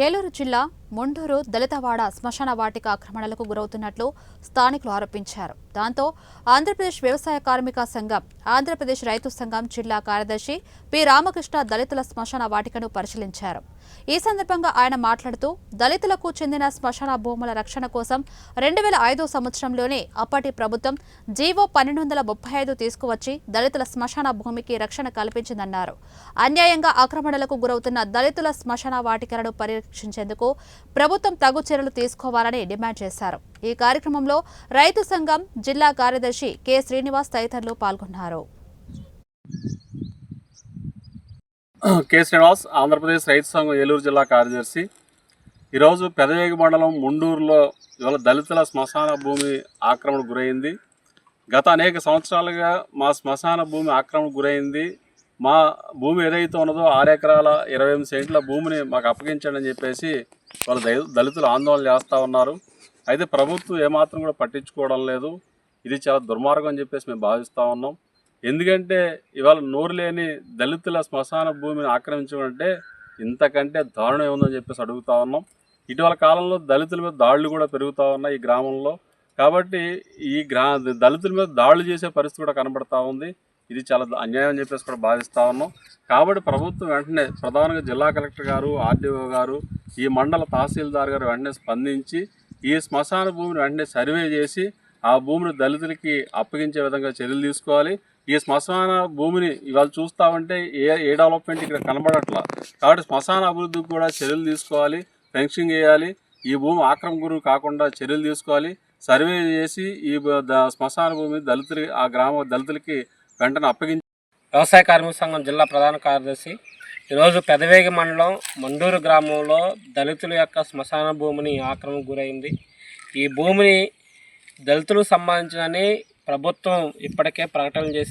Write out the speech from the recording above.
ఏలూరు జిల్లా మొండూరు దళితవాడ శ్మశాన వాటిక ఆక్రమణలకు గురవుతున్నట్లు స్థానికులు ఆరోపించారు. దాంతో ఆంధ్రప్రదేశ్ వ్యవసాయ కార్మిక సంఘం, ఆంధ్రప్రదేశ్ రైతు సంఘం జిల్లా కార్యదర్శి పి రామకృష్ణ దళితుల శ్మశాన వాటికను పరిశీలించారు. ఈ సందర్భంగా ఆయన మాట్లాడుతూ, దళితులకు చెందిన శ్మశాన భూముల రక్షణ కోసం 2005 సంవత్సరంలోనే అప్పటి ప్రభుత్వం జీవో 1235 తీసుకువచ్చి దళితుల శ్మశాన భూమికి రక్షణ కల్పించిందన్నారు. అన్యాయంగా ఆక్రమణలకు గురవుతున్న దళితుల శ్మశాన వాటికలను పరీక్షించేందుకు ప్రభుత్వం తగు చర్యలు తీసుకోవాలని డిమాండ్ చేశారు. ఈ కార్యక్రమంలో రైతు సంఘం జిల్లా కార్యదర్శి కె శ్రీనివాస్ తదితరులు పాల్గొన్నారు. కె శ్రీనివాస్, ఆంధ్రప్రదేశ్ రైతు సంఘం ఏలూరు జిల్లా కార్యదర్శి. ఈరోజు పెదవేగి మండలం ముండూరులో ఇవాళ దళితుల శ్మశాన భూమి ఆక్రమణకు గురైంది. గత అనేక సంవత్సరాలుగా మా శ్మశాన భూమి ఆక్రమణకు గురైంది. మా భూమి ఏదైతే ఉన్నదో 6 ఎకరాల 28 సెంట్ల భూమిని మాకు అప్పగించండి అని చెప్పేసి వాళ్ళు దళితులు ఆందోళన చేస్తూ ఉన్నారు. అయితే ప్రభుత్వం ఏమాత్రం కూడా పట్టించుకోవడం లేదు. ఇది చాలా దుర్మార్గం అని చెప్పేసి మేము భావిస్తూ ఉన్నాం. ఎందుకంటే ఇవాళ నోరు లేని దళితుల శ్మశాన భూమిని ఆక్రమించడం అంటే ఇంతకంటే దారుణం ఏముందని చెప్పేసి అడుగుతూ ఉన్నాం. ఇటీవల కాలంలో దళితుల మీద దాడులు కూడా పెరుగుతూ ఉన్నాయి ఈ గ్రామంలో. కాబట్టి ఈ దళితుల మీద దాడులు చేసే పరిస్థితి కూడా కనబడతా ఉంది. ఇది చాలా అన్యాయం అని చెప్పేసి కూడా భావిస్తూ ఉన్నాం. కాబట్టి ప్రభుత్వం వెంటనే, ప్రధానంగా జిల్లా కలెక్టర్ గారు, ఆర్డీఓ గారు, ఈ మండల తహసీల్దార్ గారు వెంటనే స్పందించి ఈ శ్మశాన భూమిని వెంటనే సర్వే చేసి ఆ భూమిని దళితులకి అప్పగించే విధంగా చర్యలు తీసుకోవాలి. ఈ శ్మశాన భూమిని ఇవాళ చూస్తామంటే ఏ డెవలప్మెంట్ ఇక్కడ కనబడట్లా. కాబట్టి శ్మశాన అభివృద్ధికి కూడా చర్యలు తీసుకోవాలి, ఫెన్సింగ్ వేయాలి. ఈ భూమి ఆక్రమణ గురి కాకుండా చర్యలు తీసుకోవాలి. సర్వే చేసి ఈ శ్మశాన భూమి ఆ గ్రామ దళితులకి వెంటనే అప్పగించి. వ్యవసాయ కార్మిక సంఘం జిల్లా ప్రధాన కార్యదర్శి. ఈరోజు పెదవేగి మండలం మండూరు గ్రామంలో దళితుల యొక్క శ్మశాన భూమిని ఆక్రమణకు గురైంది. ఈ భూమిని దళితులకు సంబంధించినని ప్రభుత్వం ఇప్పటికే ప్రకటన చేసి